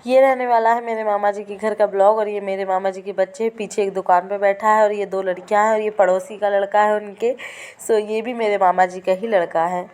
ये रहने वाला है मेरे मामा जी के घर का ब्लॉग। और ये मेरे मामा जी के बच्चे पीछे एक दुकान पे बैठा है और ये 2 लड़कियां हैं और ये पड़ोसी का लड़का है उनके। सो ये भी मेरे मामा जी का ही लड़का है।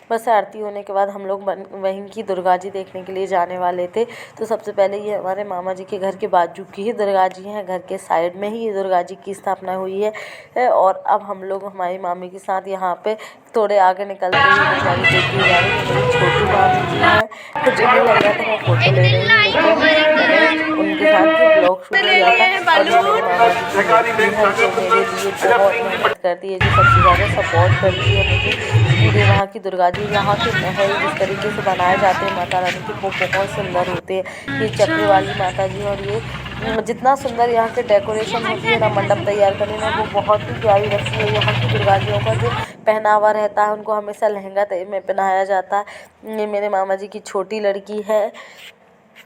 बस आरती होने के बाद हम लोग वहीं की दुर्गा जी देखने के लिए जाने वाले थे। तो सबसे पहले ये हमारे मामा जी के घर के बाजू की ही दुर्गा जी हैं। घर के साइड में ही ये दुर्गा जी की स्थापना हुई है। और अब हम लोग हमारी मामी के साथ यहाँ पे थोड़े आगे निकलते हुए दुर्गा जी देखी जा रही है। मेरी छोटी मामी जी हैं, तो जिन्हें लग रहा था मैं फ़ोटो ले रही हूँ, लेकिन मैंने उनके साथ ब्लॉग शूट किया था। और ये मेरे मामा जी की लड़की है जो मेरे लिए बहुत मेहनत करती है, जो सबसे ज़्यादा सपोर्ट करती है मुझे। पूरे वहाँ की दुर्गा जी, यहाँ के महल जिस तरीके से बनाए जाते हैं माता रानी के, वो बहुत सुंदर होते हैं। ये चक्र वाली माता जी, और ये जितना सुंदर यहाँ के डेकोरेशन होती है ना, मंडप तैयार करने में, वो बहुत ही प्यारी लगती है। यहाँ की दुर्गा जियों का जो पहनावा रहता है, उनको हमेशा लहंगा में पहनाया जाता है। ये मेरे मामा जी की छोटी लड़की है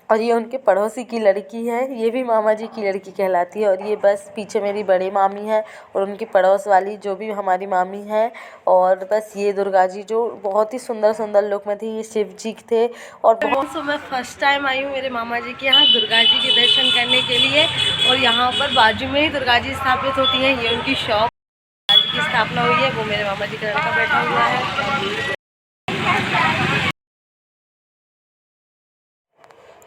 और ये उनके पड़ोसी की लड़की है। ये भी मामा जी की लड़की कहलाती है। और ये बस पीछे मेरी बड़ी मामी है और उनकी पड़ोस वाली जो भी हमारी मामी है। और बस ये दुर्गा जी जो बहुत ही सुंदर सुंदर लुक में थी, ये शिव जी थे। और बहुत मैं फर्स्ट टाइम आई हूँ मेरे मामा जी के यहाँ दुर्गा जी के दर्शन करने के लिए। और यहाँ पर बाजू में ही दुर्गा जी स्थापित होती हैं। ये उनकी शॉप दुर्गा जी की स्थापना हुई है। वो मेरे मामा जी का लड़का बैठा हुआ है।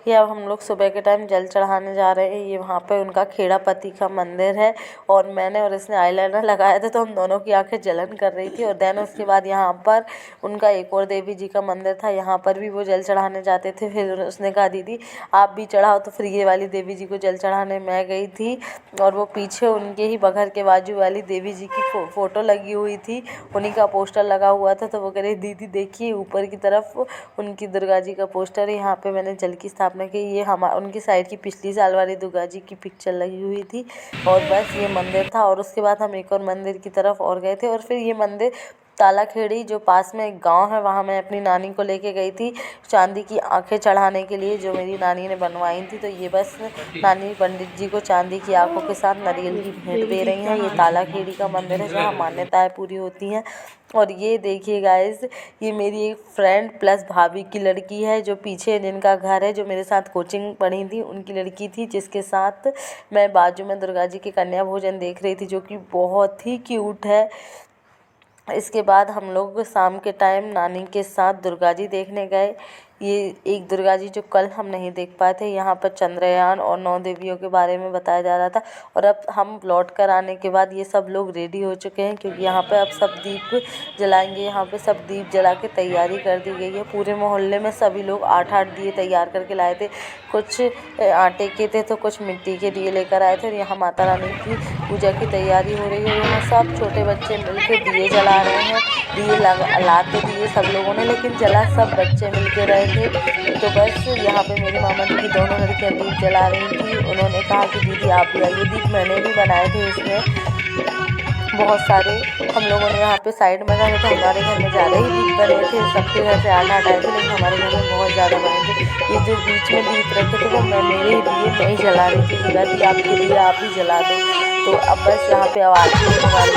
ये अब हम लोग सुबह के टाइम जल चढ़ाने जा रहे हैं। ये वहाँ पे उनका खेड़ापति का मंदिर है। और मैंने और इसने आईलाइनर लगाया था, तो हम दोनों की आंखें जलन कर रही थी। और देन उसके बाद यहाँ पर उनका एक और देवी जी का मंदिर था, यहाँ पर भी वो जल चढ़ाने जाते थे। फिर उसने कहा दीदी आप भी चढ़ाओ, तो फिर ये वाली देवी जी को जल चढ़ाने मैं गई थी। और वो पीछे उनके ही बघर के बाजू वाली देवी जी की फ़ोटो लगी हुई थी, उन्हीं का पोस्टर लगा हुआ था। तो वो कह रही दीदी देखिए ऊपर की तरफ उनकी दुर्गा जी का पोस्टर है। यहाँ पे मैंने जल की स्थापना की। ये उनकी साइड की पिछली साल वाली दुर्गा जी की पिक्चर लगी हुई थी। और बस ये मंदिर था। और उसके बाद हम एक और मंदिर की तरफ और गए थे। और फिर ये मंदिर तालाखेड़ी जो पास में एक गांव है, वहाँ मैं अपनी नानी को लेके गई थी चांदी की आंखें चढ़ाने के लिए, जो मेरी नानी ने बनवाई थी। तो ये बस नानी पंडित जी को चांदी की आंखों के साथ नारियल की भेंट दे रही हैं। ये तालाखेड़ी का मंदिर है जहाँ मान्यताएं पूरी होती हैं। और ये देखिए गाइस, ये मेरी एक फ्रेंड प्लस भाभी की लड़की है, जो पीछे जिनका घर है, जो मेरे साथ कोचिंग पढ़ी थी, उनकी लड़की थी, जिसके साथ मैं बाजू में दुर्गा जी की कन्या भोजन देख रही थी, जो कि बहुत ही क्यूट है। इसके बाद हम लोग शाम के टाइम नानी के साथ दुर्गा जी देखने गए। ये एक दुर्गा जी जो कल हम नहीं देख पाए थे। यहाँ पर चंद्रयान और 9 देवियों के बारे में बताया जा रहा था। और अब हम लौट कर आने के बाद ये सब लोग रेडी हो चुके हैं, क्योंकि यहाँ पे अब सब दीप जलाएंगे। यहाँ पे सब दीप जला के तैयारी कर दी गई है। पूरे मोहल्ले में सभी लोग 8-8 दिए तैयार करके लाए थे। कुछ आटे के थे तो कुछ मिट्टी के दिए लेकर आए थे। और यहाँ माता रानी की पूजा की तैयारी हो रही है। यहाँ सब छोटे बच्चे मिलकर दिए जला रहे हैं। दिए ला तो दिए सब लोगों ने, लेकिन जला सब बच्चे मिलकर रहे थे। तो बस यहाँ पे मेरे मामा जी की दोनों लड़कियाँ दीप जला रही थी। उन्होंने कहा कि दीदी आप भी आइए। दीप मैंने भी बनाए थे, इसमें बहुत सारे हम लोगों ने यहाँ पे साइड में रखे थे। हमारे घर में ज़्यादा ही दीप बने थे, सबके घर से 8-8 आए थे, लेकिन हमारे घर में बहुत ज़्यादा बने थे। ये जो बीच में दीप रखे थे वो मेरे ही दिए मैं ही जला रही थी। बोला कि आपके दिए आप ही जला दो। तो अब बस यहाँ पे आवाज़ होने वाली।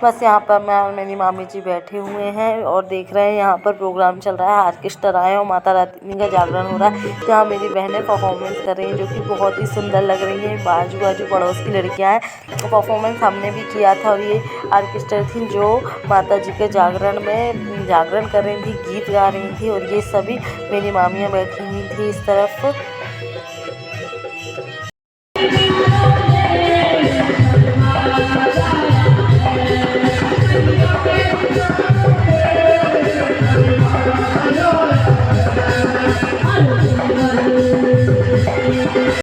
बस यहाँ पर मैं और मेरी मामी जी बैठे हुए हैं और देख रहे हैं यहाँ पर प्रोग्राम चल रहा है। ऑर्केस्ट्रा आए और माता रानी का जागरण हो रहा है। जहाँ मेरी बहनें परफॉर्मेंस कर रही हैं, जो कि बहुत ही सुंदर लग रही हैं। बाजू बाजू पड़ोस की लड़कियाँ हैं। तो परफॉर्मेंस हमने भी किया था। और ये ऑर्केस्ट्रा थी जो माता जी के जागरण में जागरण कर रही थी, गीत गा रही थी। और ये सभी मेरी मामियाँ बैठी हुई थी इस तरफ।